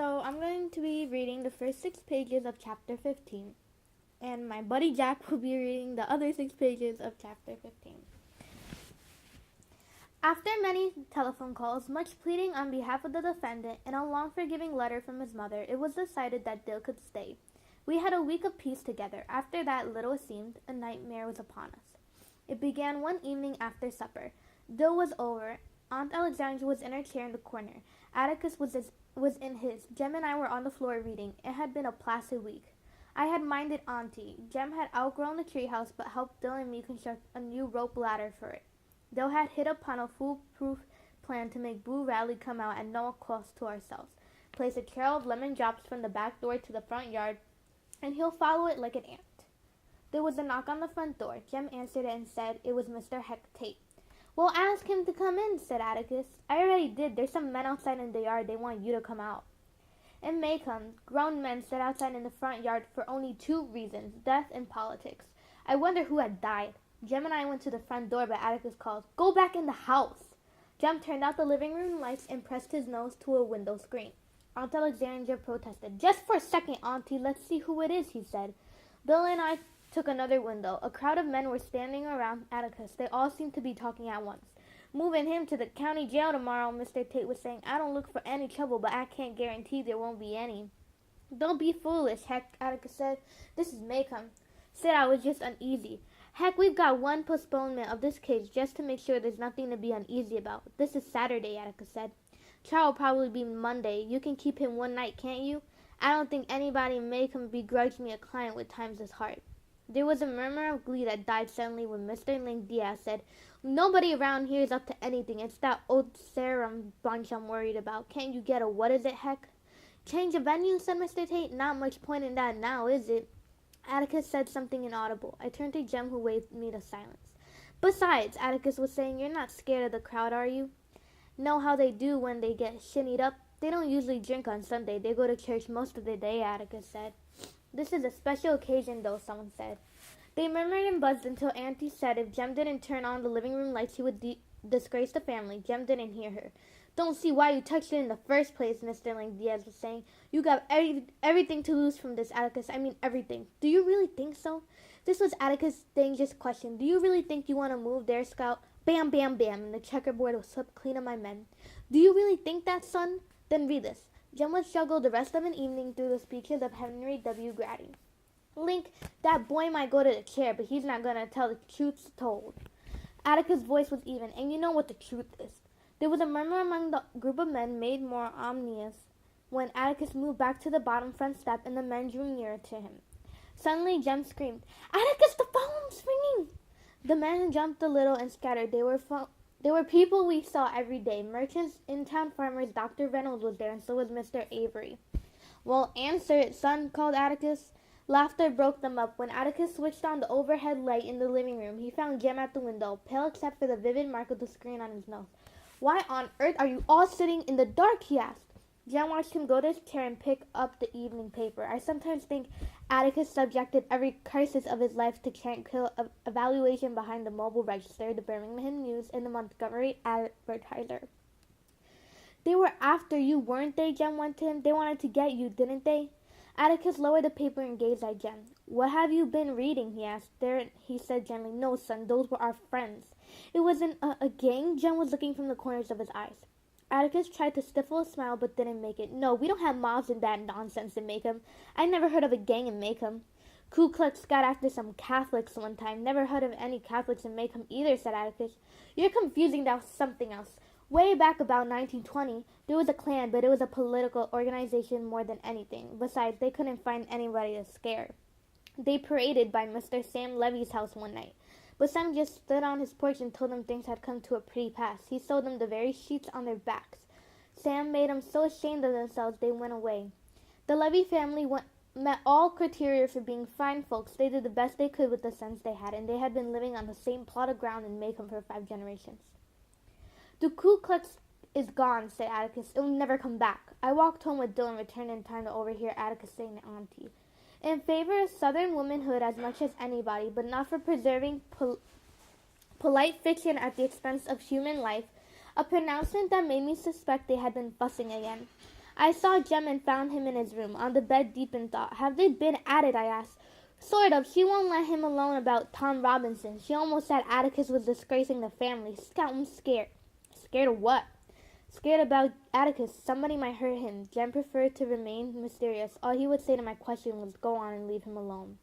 So I'm going to be reading the first 6 pages of chapter 15, and my buddy Jack will be reading the other 6 pages of chapter 15. After many telephone calls, much pleading on behalf of the defendant, and a long forgiving letter from his mother, it was decided that Dill could stay. We had a week of peace together. After that, little it seemed, a nightmare was upon us. It began one evening after supper. Dill was over. Aunt Alexandra was in her chair in the corner. Atticus was in his. Jem and I were on the floor reading. It had been a placid week. I had minded Auntie. Jem had outgrown the treehouse, but helped Dill and me construct a new rope ladder for it. Dill had hit upon a foolproof plan to make Boo Radley come out at no cost to ourselves. Place a trail of lemon drops from the back door to the front yard, and he'll follow it like an ant. There was a knock on the front door. Jem answered it and said it was Mr. Heck Tate. "Well, ask him to come in," said Atticus. "I already did. There's some men outside in the yard. They want you to come out." In Maycomb, grown men stood outside in the front yard for only 2 reasons, death and politics. I wonder who had died. Jem and I went to the front door, but Atticus called, "Go back in the house." Jem turned out the living room lights and pressed his nose to a window screen. Aunt Alexandra protested. "Just for a second, Auntie. Let's see who it is," he said. Bill and I took another window. A crowd of men were standing around Atticus. They all seemed to be talking at once. "Moving him to the county jail tomorrow," Mr. Tate was saying. "I don't look for any trouble, but I can't guarantee there won't be any." "Don't be foolish, Heck," Atticus said. "This is Maycomb." Said I was just uneasy. "Heck, we've got one postponement of this case just to make sure there's nothing to be uneasy about. This is Saturday," Atticus said. "Trial will probably be Monday. You can keep him one night, can't you? I don't think anybody in Maycomb begrudged me a client with times as hard." There was a murmur of glee that died suddenly when Mr. Link Diaz said, "Nobody around here is up to anything. It's that old Sarum bunch I'm worried about. Can't you get a what is it, Heck?" "Change of venue," said Mr. Tate. "Not much point in that now, is it?" Atticus said something inaudible. I turned to Jem, who waved me to silence. "Besides," Atticus was saying, "you're not scared of the crowd, are you?" "Know how they do when they get shinnied up. They don't usually drink on Sunday. They go to church most of the day," Atticus said. "This is a special occasion, though," someone said. They murmured and buzzed until Auntie said if Jem didn't turn on the living room lights, she would disgrace the family. Jem didn't hear her. "Don't see why you touched it in the first place," Mr. Link Diaz was saying. "You got everything to lose from this, Atticus. I mean everything." "Do you really think so?" This was Atticus' dangerous question. "Do you really think you want to move there, Scout?" Bam, bam, bam, and the checkerboard was swept clean of my men. "Do you really think that, son? Then read this." Jem would struggle the rest of an evening through the speeches of Henry W. Grady. "Link, that boy might go to the chair, but he's not going to tell the truth told." Atticus' voice was even, "And you know what the truth is." There was a murmur among the group of men, made more ominous when Atticus moved back to the bottom front step and the men drew nearer to him. Suddenly Jem screamed, "Atticus, the phone's ringing!" The men jumped a little and scattered. They were people we saw every day. Merchants, in-town farmers. Dr. Reynolds was there, and so was Mr. Avery. "Well, answer it, son," called Atticus. Laughter broke them up. When Atticus switched on the overhead light in the living room, he found Jem at the window, pale except for the vivid mark of the screen on his nose. "Why on earth are you all sitting in the dark?" he asked. Jem watched him go to his chair and pick up the evening paper. I sometimes think Atticus subjected every crisis of his life to tranquil evaluation behind the Mobile Register, the Birmingham News, and the Montgomery Advertiser. "They were after you, weren't they?" Jem went to him. "They wanted to get you, didn't they?" Atticus lowered the paper and gazed at Jem. "What have you been reading?" he asked. "There," he said gently. "No, son, those were our friends." "It wasn't a gang?" Jem was looking from the corners of his eyes. Atticus tried to stifle a smile, but didn't make it. "No, we don't have mobs and that nonsense in Maycomb. I never heard of a gang in Maycomb." "Ku Klux got after some Catholics one time. Never heard of any Catholics in Maycomb either," said Atticus. "You're confusing that with something else. Way back about 1920, there was a Klan, but it was a political organization more than anything. Besides, they couldn't find anybody to scare. They paraded by Mr. Sam Levy's house one night. But Sam just stood on his porch and told them things had come to a pretty pass. He sold them the very sheets on their backs. Sam made them so ashamed of themselves they went away. The Levy family met all criteria for being fine folks. They did the best they could with the sense they had, and they had been living on the same plot of ground in Maycomb for 5 generations. "The Ku Klux is gone," said Atticus. "It will never come back." I walked home with Dill and returned in time to overhear Atticus saying to Auntie, "In favor of Southern womanhood as much as anybody, but not for preserving polite fiction at the expense of human life," a pronouncement that made me suspect they had been fussing again. I saw Jem and found him in his room, on the bed deep in thought. Have they been at it, I asked. Sort of. She won't let him alone about Tom Robinson. She almost said Atticus was disgracing the family. Scout was scared. Scared of what? Scared about Atticus. Somebody might hurt him. Jem preferred to remain mysterious. All he would say to my question was, go on and leave him alone.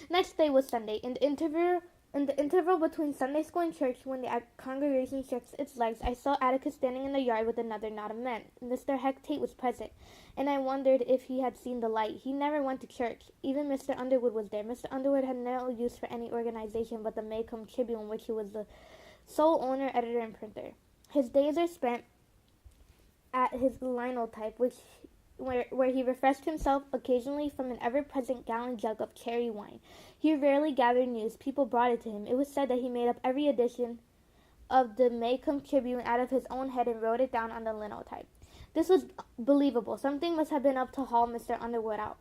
Next day was Sunday. In the interval between Sunday school and church, when the congregation stretched its legs, I saw Atticus standing in the yard with another knot of men. Mr. Heck Tate was present, and I wondered if he had seen the light. He never went to church. Even Mr. Underwood was there. Mr. Underwood had no use for any organization but the Maycomb Tribune, which he was the sole owner, editor, and printer. His days are spent at his linotype, where he refreshed himself occasionally from an ever-present gallon jug of cherry wine. He rarely gathered news. People brought it to him. It was said that he made up every edition of the Maycomb Tribune out of his own head and wrote it down on the linotype. This was believable. Something must have been up to haul Mr. Underwood out.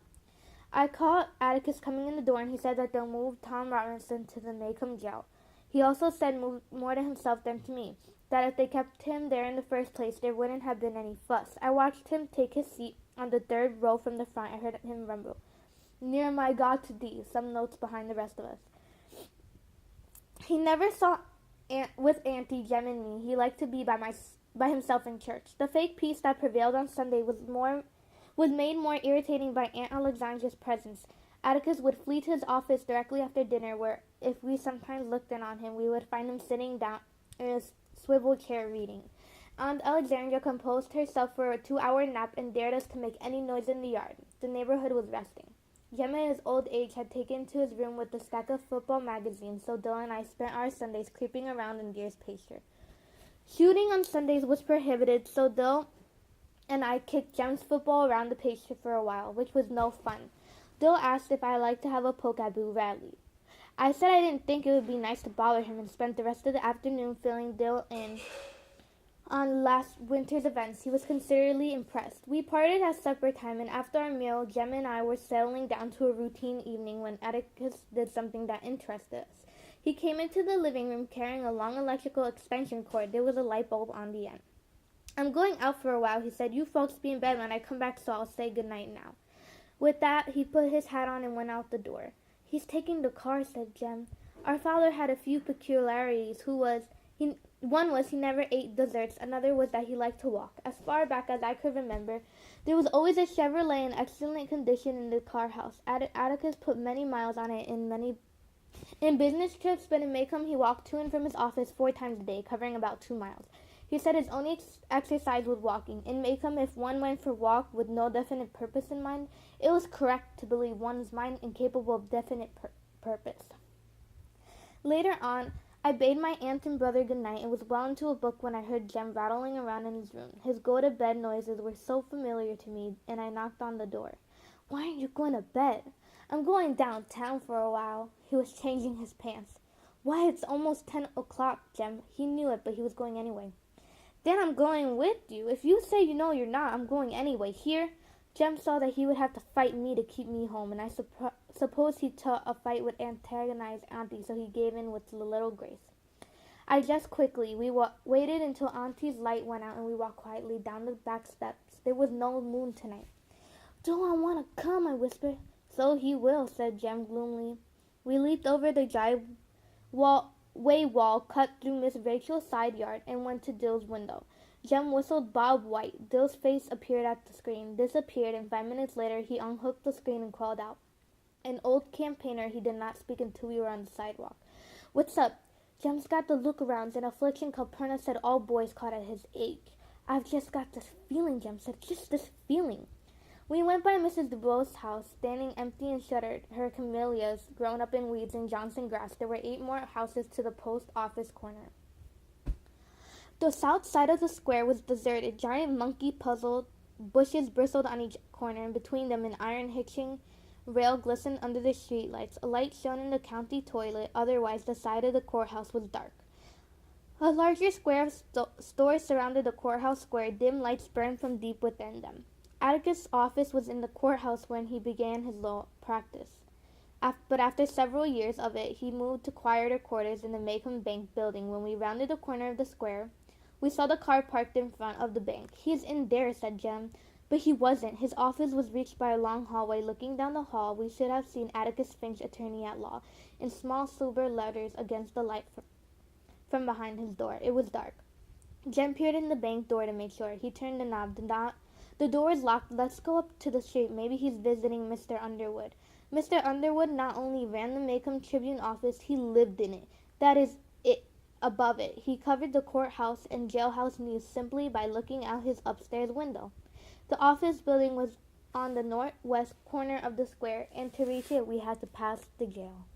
I caught Atticus coming in the door, and he said that they'll move Tom Robinson to the Maycomb jail. He also said more to himself than to me, that if they kept him there in the first place, there wouldn't have been any fuss. I watched him take his seat on the third row from the front. I heard him rumble, "Near my God to thee," some notes behind the rest of us. He never saw with Auntie, Jem, and me. He liked to be by himself in church. The fake peace that prevailed on Sunday was made more irritating by Aunt Alexandra's presence. Atticus would flee to his office directly after dinner, where, if we sometimes looked in on him, we would find him sitting down in his swivel chair reading. Aunt Alexandra composed herself for a 2-hour nap and dared us to make any noise in the yard. The neighborhood was resting. Jem in his old age had taken to his room with a stack of football magazines, so Dill and I spent our Sundays creeping around in Deer's pasture. Shooting on Sundays was prohibited, so Dill and I kicked Jem's football around the pasture for a while, which was no fun. Dill asked if I liked to have a poke at Boo Radley. I said I didn't think it would be nice to bother him, and spent the rest of the afternoon filling Dill in on last winter's events. He was considerably impressed. We parted at supper time, and after our meal, Jem and I were settling down to a routine evening when Atticus did something that interested us. He came into the living room carrying a long electrical extension cord. There was a light bulb on the end. "I'm going out for a while," he said. "You folks be in bed when I come back, so I'll say good night now." With that, he put his hat on and went out the door. "He's taking the car," said Jem. Our father had a few peculiarities. One was he never ate desserts. Another was that he liked to walk. As far back as I could remember, there was always a Chevrolet in excellent condition in the car house. Atticus put many miles on it in business trips, but in Maycomb he walked to and from his office 4 times a day, covering about 2 miles. He said his only exercise was walking. In Maycomb, if one went for a walk with no definite purpose in mind, it was correct to believe one's mind incapable of definite purpose. Later on, I bade my aunt and brother good night and was well into a book when I heard Jem rattling around in his room. His go-to-bed noises were so familiar to me, and I knocked on the door. "Why aren't you going to bed?" "I'm going downtown for a while." He was changing his pants. "Why, it's almost 10 o'clock, Jem." He knew it, but he was going anyway. "Then I'm going with you. If you say you know you're not, I'm going anyway. Here." Jem saw that he would have to fight me to keep me home, and I suppose he thought a fight would antagonize Auntie, so he gave in with a little grace. I dressed quickly. We waited until Auntie's light went out, and we walked quietly down the back steps. There was no moon tonight. "Don't I want to come?" I whispered. "So he will," said Jem gloomily. We leaped over the driveway wall cut through Miss Rachel's side yard and went to Dill's window. Jem whistled Bob White. Dill's face appeared at the screen, disappeared, and 5 minutes later he unhooked the screen and crawled out. An old campaigner, he did not speak until we were on the sidewalk. "What's up?" Jem's got the look-arounds, an affliction Calpurnia said all boys caught at his age. "I've just got this feeling," Jem said, "just this feeling." We went by Mrs. DeBoe's house, standing empty and shuttered, her camellias grown up in weeds and Johnson grass. There were 8 more houses to the post office corner. The south side of the square was deserted. Giant monkey puzzled bushes bristled on each corner, and between them an iron hitching rail glistened under the street lights. A light shone in the county toilet. Otherwise, the side of the courthouse was dark. A larger square of stores surrounded the courthouse square. Dim lights burned from deep within them. Atticus' office was in the courthouse when he began his law practice. But after several years of it, he moved to quieter quarters in the Maycomb Bank building. When we rounded the corner of the square, We saw the car parked in front of the bank. "He's in there," said Jem. But he wasn't. His office was reached by a long hallway. Looking down the hall, we should have seen Atticus Finch, attorney at law, in small silver letters against the light from behind his door. It was dark. Jem peered in the bank door to make sure. He turned the knob. The door is locked. Let's go up to the street. Maybe he's visiting Mr. Underwood. Mr. Underwood not only ran the Macomb Tribune office, he lived in it. That is it. Above it, he covered the courthouse and jailhouse news simply by looking out his upstairs window. The office building was on the northwest corner of the square, and to reach it we had to pass the jail.